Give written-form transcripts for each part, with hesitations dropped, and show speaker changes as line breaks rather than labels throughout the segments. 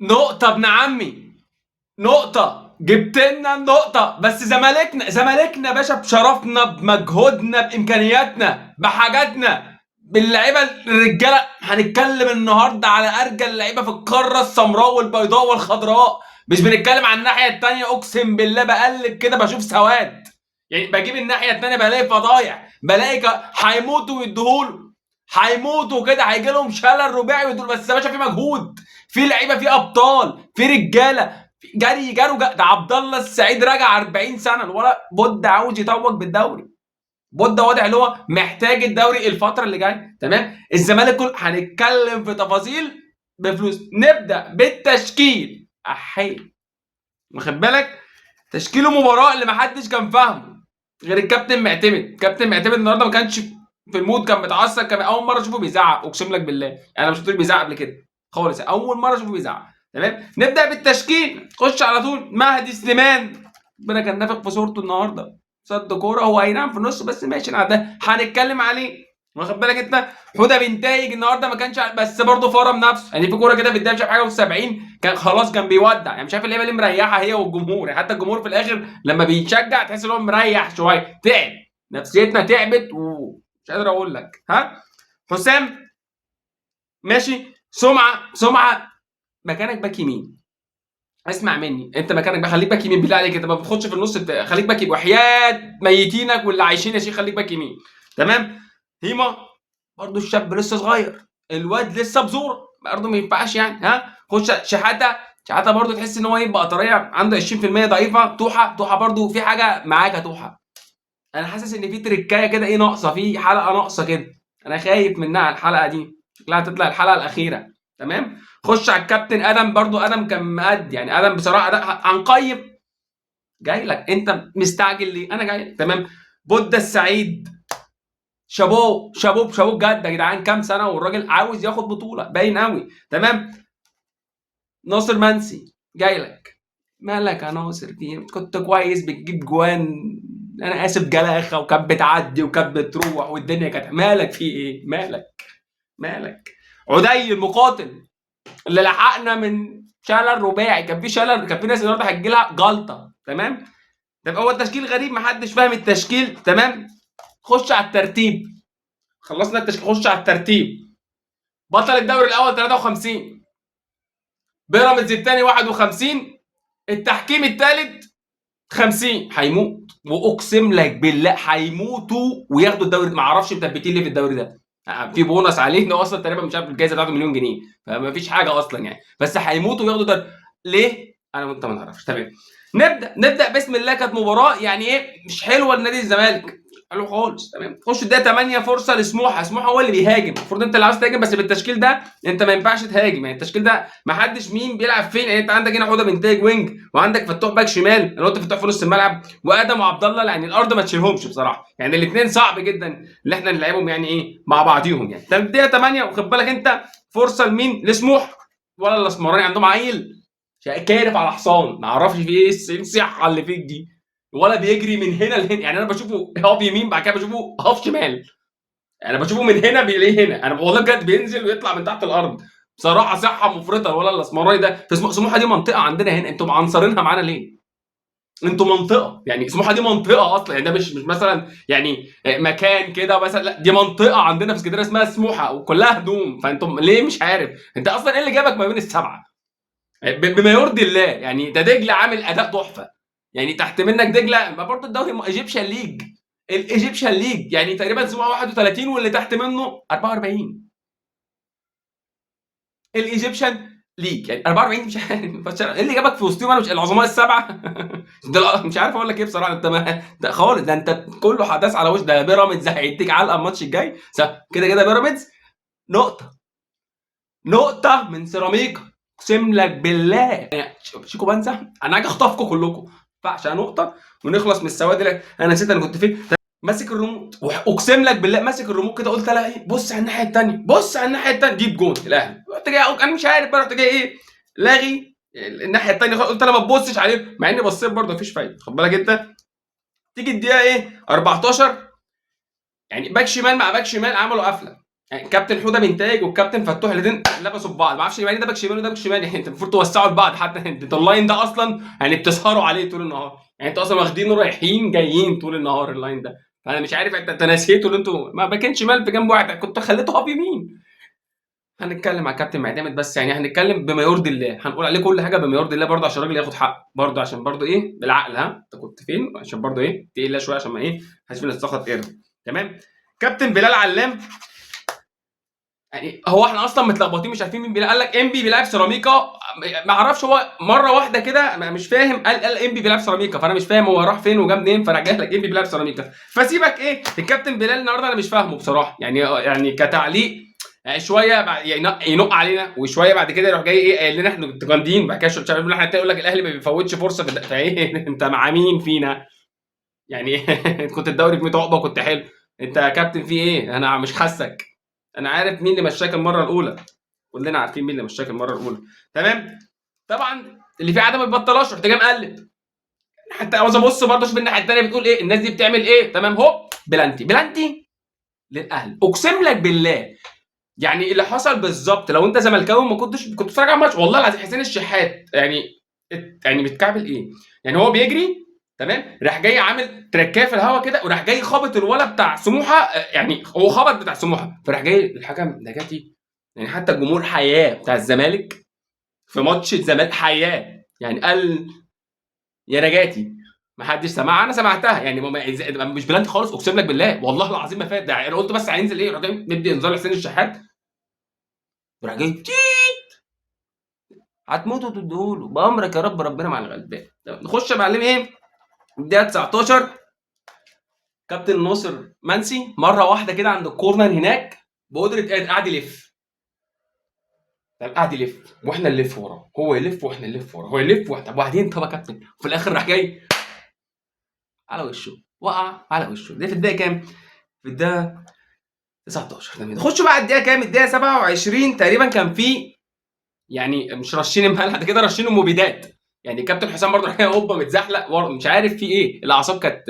نقطة ابن عمي، نقطة، جبت لنا النقطة. بس زمالكنا يا باشا، بشرفنا بمجهودنا بإمكانياتنا بحاجاتنا باللعيبة الرجالة. هنتكلم النهاردة على أرجل اللعيبة في القارة السمراء والبيضاء والخضراء، مش بنتكلم عن الناحية التانية. أقسم بالله بقلب كده بشوف سواد، يعني بجيب الناحية التانية بلاقي فضايح، بلاقي هيموتوا ويديهوله، هيموتوا كده، هيجي لهم شلل رباعي ويدول. بس يا باشا في مجهود، في لعيبة، في أبطال، في رجالة جروا ده عبد الله السعيد راجع 40 سنه الولد. بود عاوز يتوج بالدوري، بود واضح اللي هو محتاج الدوري الفتره اللي جايه. تمام، الزمالك كل هنتكلم في تفاصيل بفلوس. نبدا بالتشكيل. احي، واخد بالك؟ تشكيل المباراه اللي محدش كان فاهمه غير الكابتن معتمد. كابتن معتمد النهارده ما كانش في المود، كان متعصب، كان اول مره اشوفه بيزعق، اقسم لك بالله. يعني انا مش شفتوش بيزعق قبل كده خالص، اول مره اشوفه بيزعق. تمام، نبدا بالتشكيل. خش على طول مهدي سليمان، ربنا كان نافخ في صورته النهارده، صد كوره، هو اي نعم في النص بس ماشي، ده هنتكلم عليه. واخد بالك انت؟ حوده بنتايج النهارده ما كانش بس برضه فرم نفسه. يعني في كوره كده في الدقيقه مش عارف حاجه و70 كان خلاص كان بيودع، يعني مش عارف اللعيبه اللي مريحه هي والجمهور. يعني حتى الجمهور في الاخر لما بيتشجع تحس ان هو مريح شويه، تعب، نفسيتنا تعبت ومش قادر اقول لك. ها، حسام ماشي، سمعه مكانك باك يمين. اسمع مني، انت مكانك بقى خليك باك يمين بالله عليك، انت ما بتاخدش في النص خليك باك يمين، وحياه ميتينك واللي عايشين يا شيخ خليك باك يمين. تمام. هيما برضه الشاب لسه صغير، الواد لسه بذوره برضه ما ينفعش يعني. ها، خش شحاته برضه تحس ان هو يبقى طريه عنده 20% ضعيفه. توحه برضه في حاجه معاك يا توحه. انا حاسس ان في تركايه كده ايه ناقصه، في حلقه ناقصه كده، انا خايف منها الحلقه دي، شكلها هتطلع الحلقه الاخيره. تمام. خش على الكابتن ادم، برضو ادم كان مأدي، يعني ادم بصراحه هنقيم. جاي لك انت مستعجل ليه؟ انا جاي لك. تمام. بودة السعيد، شابوه بجد يا جدعان، كام سنه والراجل عاوز ياخد بطوله باين قوي. تمام. ناصر منسي جاي لك، مالك يا ناصر؟ كنت كويس بتجيب جوان، انا اسف جلاخه، وكانت بتعدي وكانت بتروح والدنيا كانت، مالك في ايه؟ مالك؟ عدي المقاتل اللي لحقنا من شلل رباعي، كان في شلل، كان في ناس النهارده هتجي لها جلطه. تمام. طب هو التشكيل غريب، محدش فاهم التشكيل. تمام. خش على الترتيب، خلصنا التشكيل، خش على الترتيب. بطل الدوري الاول 53، بيراميدز الثاني 51، التحكيم الثالث 50. هيموت، واقسم لك بالله هيموتوا وياخدوا الدوري. ما اعرفش مثبتين ليه في الدوري ده، في بونص عليه انه اصلا تقريبا مش عارف الجائزه بتاعته مليون جنيه، فما فيش حاجه اصلا يعني، بس هيموتوا وياخدوا الدوري. ليه؟ انا وانت ما نعرفش. تمام. نبدا بسم الله. كانت مباراه يعني ايه مش حلوه لنادي الزمالك، حلو خالص. تمام. خش الدقيقه 8 فرصه لسموحه، سموحه هو اللي بيهاجم، المفروض انت اللي عاوز تهاجم، بس بالتشكيل ده انت ما ينفعش تهاجم. يعني التشكيل ده ما حدش مين بيلعب فين. يعني انت عندك هنا حوده بنتاج وينج، وعندك فتوح باك شمال، انا قلت فتوح في نص الملعب، وادم وعبد الله. يعني الارض ما تشيلهمش بصراحه، يعني الاثنين صعب جدا اللي احنا نلعبهم يعني ايه مع بعضيهم يعني. طب الدقيقه 8 وخد بالك انت فرصه لمين؟ لسموح، ولا الاسمراني عندهم عيل كارف على حصان، ما اعرفش في ايه الصحه اللي فيك دي، ولا بيجري من هنا لهنا. يعني انا بشوفه هاف يمين بعد كده بشوفه هاف شمال، انا بشوفه من هنا بيلاقيه هنا، انا والله بجد بينزل ويطلع من تحت الارض. بصراحه صحه مفرطه ولا الاسمراني ده. في سموحه دي منطقه عندنا هنا، انتوا معنصرينها معانا ليه؟ انتوا منطقه، يعني سموحه دي منطقه اصلا، يعني ده مش مثلا يعني مكان كده مثلا، لا دي منطقه عندنا في اسكندريه اسمها سموحه وكلها هدوم. فانتم ليه مش عارف انت اصلا ايه اللي جابك ما بين السبعه؟ بما يرضي الله. يعني ده دجله عامل اداء تحفه، يعني تحت منك دجله، ما برضه الدوري ايجيبشن ليج، الايجيبشن ليج يعني تقريبا سموحه 31 واللي تحت منه 44. الايجيبشن ليج يعني 44، مش عارف ايه اللي جابك في وسطهم. انا مش العظماء السبعه مش عارف اقول لك ايه بصراحه. انت ده خالص، ده انت كله حدث على وش. ده بيراميدز هيديك علقه الماتش الجاي كده كده. بيراميدز نقطه من سيراميكا، اقسم لك بالله. يعني شيكو بنزا انا هاجي اخطفكم كلكم، ما ينفعش نقطه ونخلص من السواد اللي انا نسيت انا كنت فين. ماسك الريموت، اقسم لك بالله ماسك الريموت كده، قلت لها ايه بص على الناحيه الثانيه، بص على الناحيه الثانيه، جيب جون الاهلي. رحت جاي انا مش عارف بقى، رحت جاي ايه لاغي الناحيه الثانيه، قلت انا ما تبصش عليه، مع اني بصيت برضه مفيش فايده. خد بالك انت، تيجي الدقيقه ايه 14، يعني باك شمال مع باك شمال عملوا قفله. يعني كابتن حوده بينتاج والكابتن فتوح الاثنين لبسوا في بعض، ما اعرفش يبقى ده باك شمال وده باك شمال، يعني انت المفروض توسعوا لبعض، حتى انت اللاين ده اصلا يعني بتسهروا عليه طول النهار، يعني انتوا اصلا واخدينه رايحين جايين طول النهار اللاين ده، فانا مش عارف انت نسيتوا اللي انتوا ما باكين شمال في جنب واحد، كنت خليته هاف يمين. هنتكلم على الكابتن معتمد، بس يعني هنتكلم بما يرضي الله، هنقول عليه كل حاجه بما يرضي الله برضه عشان الراجل ياخد حقه برضه، عشان برضه ايه بالعقل، ها انت كنت فين، عشان برضه ايه تقيل شويه، عشان ما ايه محدش فينا يتسخط قرد. تمام. كابتن بلال علام، يعني هو احنا اصلا متلخبطين مش عارفين مين بيلعب، قال لك انبي بيلعب سيراميكا، ما اعرفش هو مره واحده كده مش فاهم، قال انبي بيلعب سيراميكا، فانا مش فاهم هو راح فين وجاب منين، فراح جاي لك انبي بيلعب سيراميكا، فسيبك ايه الكابتن بلال النهارده انا مش فاهمه بصراحه، يعني كتعليق شويه ينق علينا، وشويه بعد كده يروح جاي ايه قايل لنا احنا جامدين، بعد كده احنا يقول لك الاهلي ما بيفوتش فرصه فايه انت مع مين فينا يعني كنت الدوري في 100 عقبه وكنت حلو، انت يا كابتن في ايه، انا مش حاسك، انا عارف مين اللي مشاك المره الاولى، كلنا عارفين مين اللي مشاك المره الاولى. تمام. طبعا اللي فيه عاده ما بيبطلهاش، رحت جاي مقلب، حتى عاوز ابص برضه اشوف الناحيه الثانيه بتقول ايه، الناس دي بتعمل ايه، تمام، هوب بلانتي للاهلي، اقسم لك بالله يعني اللي حصل بالظبط، لو انت زملكاوي ما كنت بتتفرج على الماتش والله العظيم، حسين الشحات يعني بتكعبل ايه، يعني هو بيجري تمام، راح جاي عامل تركايه في الهواء كده، وراح جاي خبط الولا بتاع سموحه، يعني هو خبط بتاع سموحه، فراح جاي الحكم نجاتي، يعني حتى الجمهور حياه بتاع الزمالك في ماتش الزمالك حياه، يعني قال يا نجاتي، ما حدش سمعها، انا سمعتها، يعني مش بلانتي خالص، اقسم لك بالله والله العظيم ما فات، ده انا قلت بس هينزل ايه، راح جاي مدي انذار لحسين الشحات، وراح جاي هتموتوا تديهوله بامرك يا رب، ربنا مع الغلبان. نخش يا معلم ايه الدقيقه 19، كابتن ناصر منسي مره واحده كده عند الكورنر هناك بقدره قاعد يلف، قاعد يلف واحنا نلف وراه، هو يلف واحنا نلف وراه، هو يلف واحنا، طب وبعدين طب يا كابتن، وفي الاخر راح جاي على وشه، وقع على وشه، ده في الدقيقه كام؟ في الدقيقه 19. تمام. نخش بقى الدقيقه كام؟ الدقيقه 27 تقريبا، كان في يعني مش رشين الملح ده كده، رشين المبيدات، يعني كابتن حسام برضه راح هوبا متزحلق مش عارف في ايه، الاعصاب كانت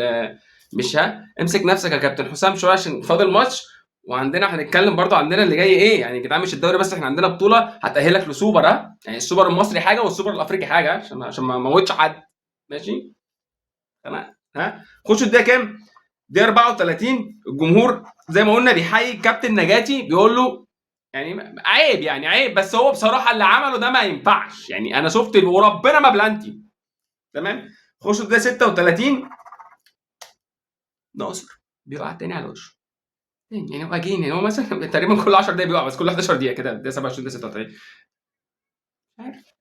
مش امسك نفسك يا كابتن حسام شويه عشان فاضل ماتش، وعندنا هنتكلم برضه عندنا اللي جاي ايه، يعني يا جدعان مش الدوري بس، احنا عندنا بطوله هتاهلك لسوبر، ها يعني السوبر المصري حاجه والسوبر الافريقي حاجه، عشان ما اموتش حد، ماشي تمام. ها خشوا الدقيقه كام؟ الدقيقه 34، الجمهور زي ما قلنا بيحيي الكابتن نجاتي، بيقول له يعني عيب، يعني عيب، بس هو بصراحه اللي عمله ده ما ينفعش، يعني انا شفت وربنا ما بلانتي. تمام. خشوا الدقيقه 36، ناصر بيقع تاني على وشه، يعني هو اجين، يعني هو مثلا تقريبا كل 10 دقايق بيقع، بس كل 11 دقيقه كده، الدقيقه 27 الدقيقه 36،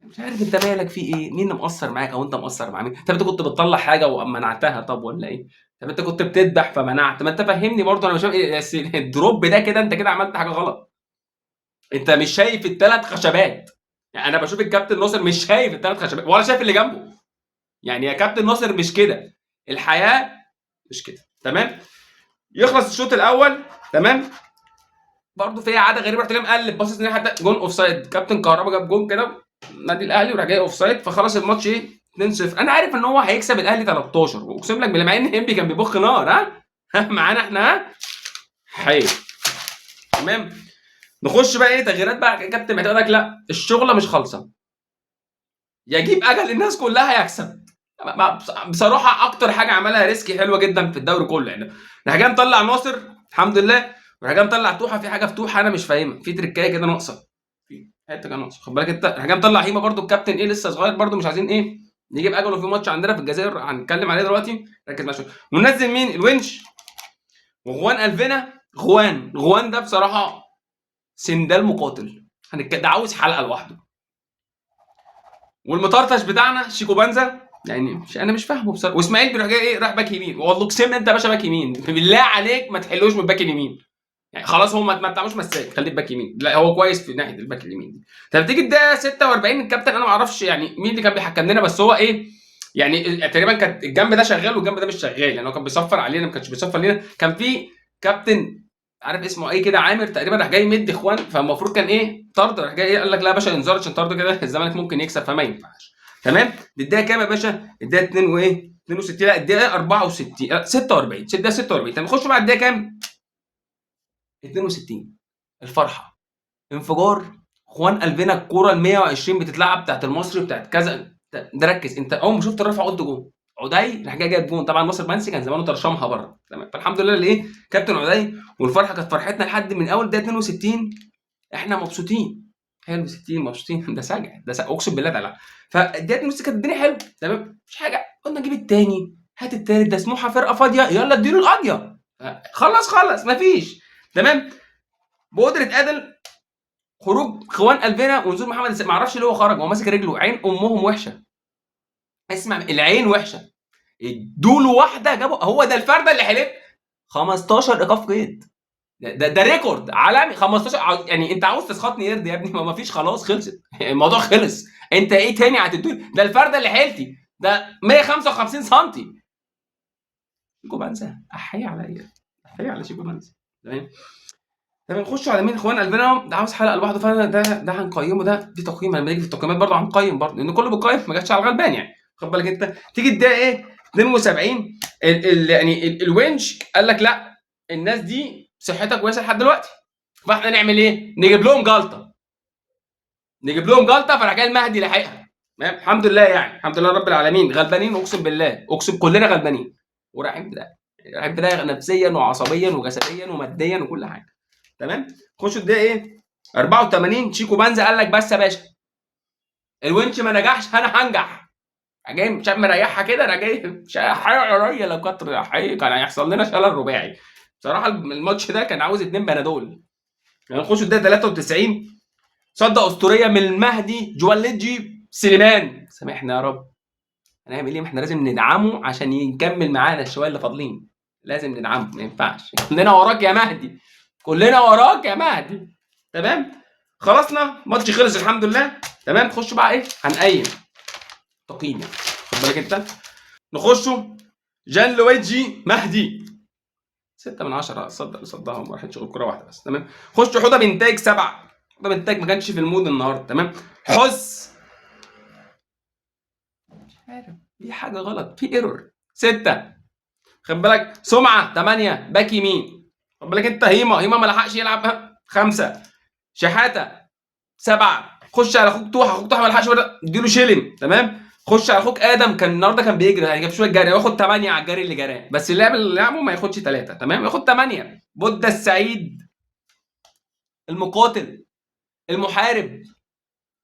مش عارف انت مالك في ايه، مين اللي مقصر معاك او انت مقصر مع مين، طب انت كنت بتطلع حاجه ومنعتها طب ولا ايه، طب انت كنت بتذبح فمنعت، ما انت فهمني برضه، انا مش فاهم ايه الدروب ده كده، انت كده عملت حاجه غلط، انت مش شايف الثلاث خشبات، يعني انا بشوف الكابتن ناصر مش شايف الثلاث خشبات ولا شايف اللي جنبه، يعني يا كابتن ناصر مش كده، الحياه مش كده. تمام. يخلص الشوط الاول، تمام، برضه في عاده غريبه، رحت جاي مقلب باصص ان حتى جون اوف سايد، كابتن كهربا جاب جون كده النادي الاهلي وراح جاي اوف سايد، فخلص الماتش ايه 2-0، انا عارف ان هو هيكسب الاهلي 13، واقسم لك بالله مع ان انبي كان بيبخ نار، ها معانا احنا، حلو. تمام. نخش بقى ايه تغييرات بقى، كابتن معتمد لك لا الشغله مش خالصه، يجيب اجل الناس كلها يكسب، بصراحه اكتر حاجه عملها ريسكي حلوه جدا في الدوري كله، يعني راح جاي مطلع ناصر الحمد لله، وراح جاي مطلع توحه، في حاجه في توحه انا مش فاهمها، في تركايه كده ناقصه، في حته كده ناقصه، خد بالك انت، راح جاي مطلع هيما برده الكابتن ايه لسه صغير برده، مش عايزين ايه نجيب اجله في ماتش عندنا في الجزائر هنتكلم عليه دلوقتي، ركز معايا شويه، وننزل مين الونش وغوان الفينا، غوان ده بصراحه سندال مقاتل، ده عاوز حلقه لوحده، والمطرطش بتاعنا شيكو بانزا، يعني انا مش فاهمه بصراحه، واسماعيل بيروح جاي ايه راح باك يمين، والله اقسم انت يا باشا باك يمين بالله عليك ما تحلوش من الباك اليمين، يعني خلاص هو ما بتعملوش مساك خليه باك يمين، لا هو كويس في ناحيه الباك اليمين دي. طب تيجي الدقيقه 46 الكابتن انا ما اعرفش يعني مين اللي كان بيحكم لنا، بس هو ايه يعني تقريبا كانت الجنب ده شغال والجنب ده مش شغال، يعني هو كان بيصفر علينا ما كانش بيصفر لينا، كان في كابتن عارف اسمه ايه كده عامر تقريبا، راح جاي مدي اخوان، فالمفروض كان ايه طرد، راح جاي قال لك لا يا باشا انذار عشان طرد كده الزمالك ممكن يكسب فما ينفعش. تمام. دي الدقيقه كام يا باشا؟ الدقيقه 2 وايه 62، لا الدقيقه 64 46 الدقيقه 46. طب نخش بقى الدقيقه كام 62، الفرحه، انفجار. اخوان قلبنا الكوره ال 120 بتتلعب بتاعت المصري بتاعت كذا. ده ركز، انت اول ما شفت الرفعه قلت جون. عدي راح جايب جون. طبعا ناصر منسي كان زمانه ترشمها بره. تمام، فالحمد لله الايه كابتن عدي. والفرحه كانت فرحتنا لحد من اول دقيقه 62. احنا مبسوطين. حلو 60 مبسوطين. ده سجع، ده سجع اقسم بالله. ده لا، فالدقيقه 62 كانت الدنيا حلوه. تمام، مش حاجه. قلنا نجيب الثاني، هات الثالث، ده سموحه فرقه فاضيه، يلا اديله القضيه. خلص مفيش. تمام، بقدره ادل. خروج اخوان قلبنا ونزول محمد ما اعرفش ليه هو خرج، هو ماسك رجله. عين امهم وحشه. اسمع، العين وحشه. ادوا له واحده جابوا، هو ده الفرده اللي حلت 15 ايقاف قيد. ده ريكورد عالمي. 15. يعني انت عاوز تسخطني قرد يا ابني؟ ما فيش، خلاص خلصت. الموضوع خلص. انت ايه تاني هتدوني؟ ده الفرده اللي حيلتي ده 155 سم. شيكو بنسى احيي عليا، احيي على شيكو بنسى. تمام. طب نخش على مين اخوان قلبنا. ده عاوز حلقه لوحده، فانا ده هنقيمه. ده في تقييم لما نيجي في التقييمات برضه هنقيم برضه، لان كله بيقيم، ما جاتش على الغلبان يعني. خد بالك انت. تيجي تديها ايه 72. يعني الونش قال لك لا، الناس دي صحتها كويسه لحد دلوقتي، فاحنا نعمل ايه؟ نجيب لهم جلطه. فراح جاي المهدي لاحقها. تمام، الحمد لله يعني، الحمد لله رب العالمين. غلبانين اقسم بالله، اقسم كلنا غلبانين ورايحين في ده. رايحين في ده نفسيا وعصبيا وجسديا وماديا وكل حاجه. تمام. خشوا الدقيقه ايه 84. شيكو بنزا قال لك بس يا باشا، الونش ما نجحش، انا هنجح. جاي مش مريحها كده، انا جاي مش حي لو كتر حي كان هيحصل لنا شلل رباعي. بصراحه الماتش ده كان عاوز 2 بنادول. يعني نخش الدقيقه 93. صدى اسطوريه من المهدي جواليجي سليمان، سامحنا يا رب. هنعمل ايه؟ ما احنا لازم ندعمه عشان يكمل معانا الشويه اللي فاضلين. لازم ندعمه، ما ينفعش. كلنا وراك يا مهدي، كلنا وراك يا مهدي. تمام. خلصنا ماتش خلص الحمد لله. تمام، نخش بقى ايه هنقيم تقييم يعني. خد بالك انت. نخشوا جان لويجي مهدي 6 من 10. صدها وما راحتش غير كوره واحده بس. تمام. خشوا حوضه بنتاج 7. حوضه بنتاج ما كانش في المود النهارده. تمام. حس مش عارف في حاجه غلط، في ايرور 6. خد بالك. سمعه 8 باك يمين. خد بالك انت. هيما ما لحقش يلعب 5. شحاته 7. خش على اخوك توحه. اخوك توحه ما لحقش اديله شيلم. تمام. خش على اخوك ادم، كان النهارده كان بيجري يعني، جاب شويه جري، وياخد 8 على الجري اللي جراه، بس اللعب اللي لعبه ما ياخدش 3. تمام، ياخد 8. بودة السعيد المقاتل المحارب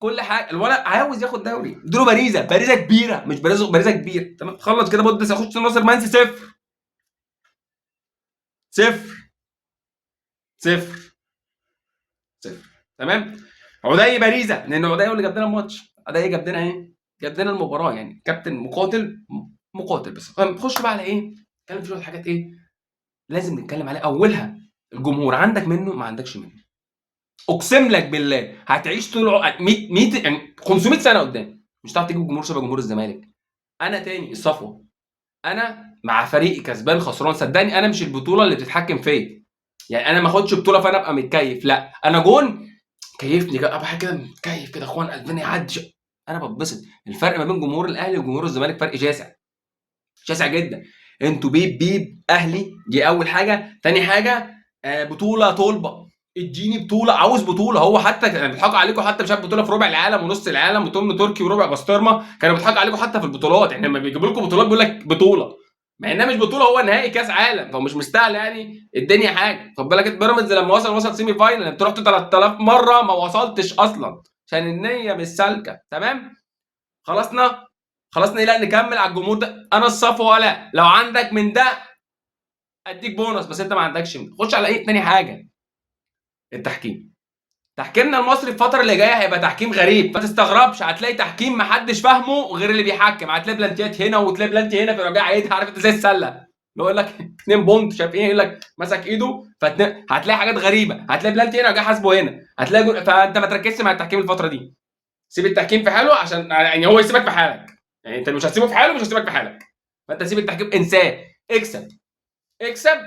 كل حاجه. الولد عاوز ياخد دوري، اديله باريزه كبيره، مش باريزه كبيره. تمام. خلص كده بودة. اخش ناصر منسي 0 0 0 0. تمام. عدي باريزه، لان عدي هو اللي جاب لنا الماتش. عدي جاب لنا ايه؟ جاب لنا المباراه يعني. كابتن مقاتل بس. نخش بقى على ايه؟ نتكلم في شويه حاجات ايه لازم نتكلم عليها. اولها الجمهور، عندك منه ما عندكش منه. اقسم لك بالله هتعيش طول 100 يعني 500 سنه قدام مش هتعرف تجيب جمهور شبه جمهور الزمالك. انا تاني الصفوه. انا مع فريقي كسبان خسران، صدقني انا مش البطوله اللي بتتحكم فيا. يعني انا ما اخدش بطوله فانا ابقى متكيف، لا انا جون كيفني كده، ابقى كده متكيف كده. اخوان قلبنا يعدي، انا بتبسط. الفرق ما بين جمهور الاهلي وجمهور الزمالك فرق شاسع، شاسع جدا. انتوا بيب اهلي دي اول حاجه. تاني حاجه بطوله طلبه. اديني بطوله، عاوز بطوله. هو حتى كانوا بيضحكوا عليكم، حتى مش عارف بطوله في ربع العالم ونص العالم وتمن تركي وربع بسطرمه، كانوا بيضحكوا عليكم حتى في البطولات. احنا لما بيجيبوا لكم بطولات بيقول لك بطوله، مع انها مش بطوله، هو نهائي كاس عالم، فمش مستاهل يعني الدنيا حاجه. خد بالك انت، بيراميدز لما وصل سيمي فاينل، انت رحت 3000 مره ما وصلتش اصلا عشان النيه مش سالكه. تمام. خلصنا. لا نكمل على الجمهور ده. انا الصفوه ولا لو عندك من ده اديك بونص، بس انت ما عندكش من ده. خش على ايه تاني حاجه؟ التحكيم. تحكيمنا المصري الفتره اللي جايه هيبقى تحكيم غريب، ما تستغربش. هتلاقي تحكيم ما حدش فاهمه غير اللي بيحكم. هتلاقي بلانتيات هنا وتلاقي بلانتي هنا، في رجع عيد عارف انت زي السله، يقول لك 2 بونت مش عارف ايه، يقول لك مسك ايده هتلاقي حاجات غريبه. هتلاقي بلانتي هنا رجع حاسبه هنا، هتلاقي فانت ما تركزش مع التحكيم الفتره دي. سيب التحكيم في حاله، عشان يعني هو يسيبك في حالك. يعني انت مش هتسيبه في حاله، مش هسيبك في حالك. فانت سيب التحكيم، انساه. اكسب اكسب.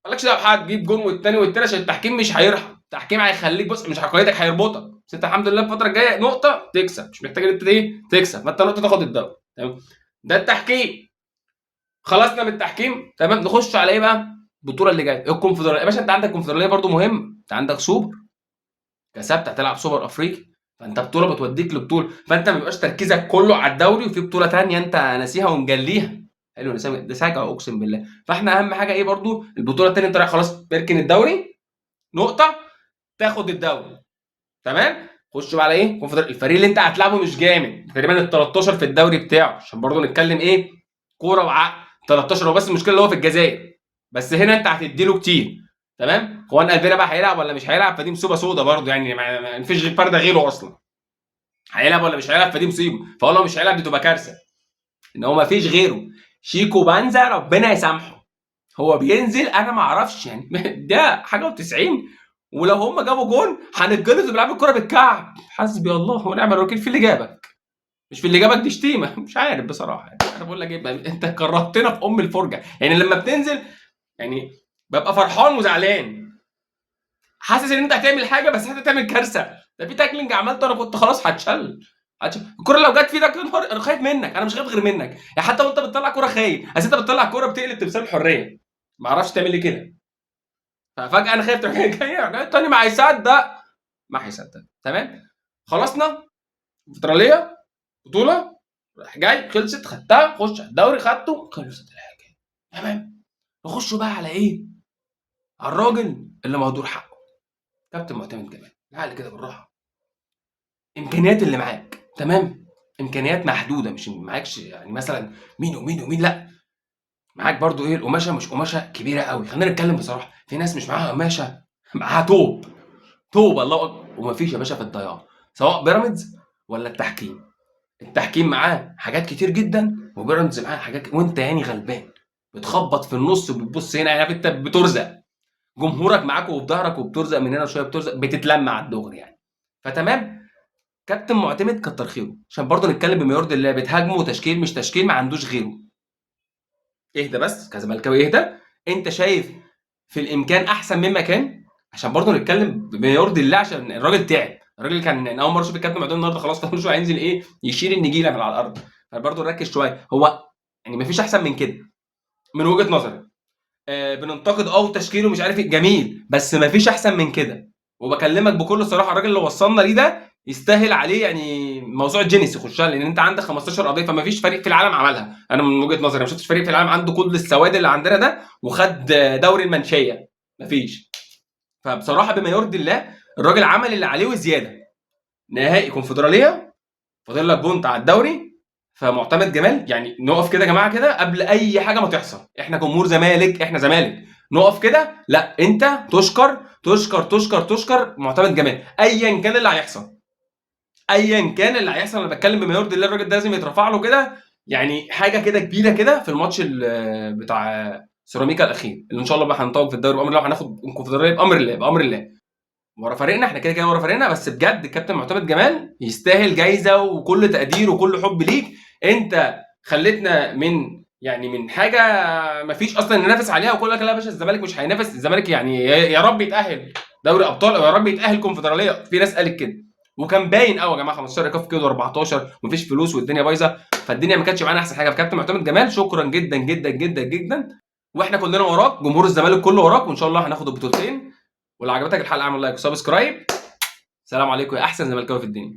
مالكش دعوه بحد. جيب جون والتاني والتاني، عشان التحكيم مش هيرحم. التحكيم هيخليك بص، مش عقليتك هيربطك. بس انت الحمد لله الفتره الجايه نقطه تكسب، مش محتاج ان انت ايه تكسب، ما انت نقطه تاخد الدوري. تمام. ده التحكيم. خلصنا من التحكيم. تمام. نخش على ايه بقى؟ البطوله اللي جايه الكونفدراليه. يا باشا انت عندك كونفدراليه برضو مهم، انت عندك سوبر. كسبت هتلعب سوبر افريقي، فانت بطوله بتوديك لبطوله، فانت ما بيبقاش تركيزك كله على الدوري وفي بطوله ثانيه انت ناسيها ومجليها. حلو، ده ساجع اقسم بالله. فاحنا اهم حاجه ايه برضو البطوله الثانيه، انت رايح خلاص تركن الدوري نقطه، تاخد الدوري تمام. خش بقى على ايه الفريق اللي انت هتلعبه مش جامد، تقريبا ال 13 في الدوري بتاعه، عشان برضو نتكلم ايه كوره وعقل. 13 هو بس المشكله اللي هو في الجزائر، بس هنا انت هتديله كتير تمام. خوان قلبنا بقى هيلعب ولا مش هيلعب، فدي مصيبه سودا برضو يعني، ما فيش غير فرده غيره اصلا. هيلعب ولا مش هيلعب فدي مصيبه، فهو لو مش هيلعب دي تبقى كارثه، ان هو ما فيش غيره. شيكو بانزا ربنا يسامحه، هو بينزل انا ما اعرفش يعني ده حاجه و90، ولو هم جابوا جون هنتجلط وبيلعبوا الكوره بالكعب. حسبي الله ونعم الوكيل في اللي جابك، مش في اللي جابك دي شتيمه مش عارف بصراحه يعني. انا بقول لك ايه، انت كرهتنا في ام الفرجه يعني. لما بتنزل يعني ببقى فرحان وزعلان، حاسس ان انت هتعمل حاجه بس هتعمل كارثه. ده في تاكلينج عملته انا كنت خلاص هتشل. الكوره لو جت في ايدك يا نهار، انا خايف منك، انا مش خايف غير منك يعني. حتى وانت بتطلع كوره خايف، اصل انت بتطلع كوره بتقلب تمثال الحريه، ما اعرفش تعمل لي كده. ففجاه انا خايف تعمل كده التاني ما هيصدق، ما هيصدق تمام. خلصنا الفتراليه بطوله، راح جاي خلصت خدتها، خش على الدوري خدته خلصت الحاجه تمام. نخش بقى على ايه، على الراجل اللي مهدور حقه، كابتن معتمد جمال. تعالى كده بالراحه، امكانيات اللي معاك تمام، امكانيات محدوده، مش معاكش يعني مثلا مين ومين ومين، لا معاك برضو ايه القماشه مش قماشه كبيره قوي. خلينا نتكلم بصراحه، في ناس مش معاها قماشه، معاها توب، توب الله اكبر، ومفيش يا باشا في الضياع، سواء بيراميدز ولا التحكيم. التحكيم معاه حاجات كتير جدا وبيراميدز معاه حاجات، وانت يعني غلبان بتخبط في النص وبتبص هنا يعني، انت بترزق جمهورك معاك وفي ظهرك وبترزق من هنا وشويه بترزق، بتتلمع على الدغري يعني. فتمام، كابتن معتمد كتر خيره، عشان برضه نتكلم بما يرضي الله، بتهاجمه تشكيل مش تشكيل، ما عندوش غيره. اهدى بس كزملكاوي اهدى، انت شايف في الامكان احسن مما كان، عشان برضه نتكلم بما يرضي الله، عشان الراجل تعب. الراجل كان اول مره اشوف الكابتن معتمد النهارده خلاص كل شويه هينزل ايه يشيل النجيله من على الارض، فبرضه نركز شويه. هو يعني مفيش احسن من كده من وجهه نظري. بننتقد تشكيله مش عارف ايه جميل، بس مفيش احسن من كده. وبكلمك بكل صراحه، الراجل اللي وصلنا ليه ده يستاهل عليه يعني موضوع الجينيس يخشها، لان انت عندك 15 قضيه، فمفيش فريق في العالم عملها. انا من وجهه نظري ما شفتش فريق في العالم عنده كل السواد اللي عندنا ده وخد دوري المنشيه، مفيش. فبصراحه بما يرضي الله الراجل عمل اللي عليه وزياده. نهائي كونفدراليه، فاضل لك بونت على الدوري، فمعتمد جمال يعني نقف كده يا جماعه كده قبل اي حاجه ما تحصل. احنا جمهور زمالك، احنا زمالك، نقف كده، لا انت تشكر تشكر تشكر تشكر معتمد جمال ايا كان اللي هيحصل، ايا كان اللي هيحصل. انا بتكلم بما يرضي الله، الراجل ده لازم يترفع له كده يعني حاجه كده كبيره كده في الماتش بتاع سيراميكا الاخير، اللي ان شاء الله بقى هنطوق في الدوري بامر الله، وهناخد الكونفدراليه بامر الله، بامر الله. ورا فريقنا، احنا كده كده ورا فريقنا، بس بجد الكابتن معتمد جمال يستاهل جايزه وكل تقدير وكل حب ليك. انت خليتنا من يعني من حاجه ما فيش اصلا ننافس عليها، وكل لك لا يا باشا الزمالك مش هينافس، الزمالك يعني يا رب يتاهل دوري ابطال او يا رب يتاهل كونفدراليه، في ناس قالت كده. وكان باين قوي يا جماعه 15 ايقاف كده 14 ومفيش فلوس والدنيا بايظه، فالدنيا ما كانتش معانا احسن حاجه. فكابتن معتمد جمال شكرا جدا جدا جدا جدا، واحنا كلنا وراك، جمهور الزمالك كله وراك، وان شاء الله هناخد البطولتين. ولو عجبتك الحلقه اعمل لايك وسبسكرايب. سلام عليكم يا احسن زملكاوي في الدنيا.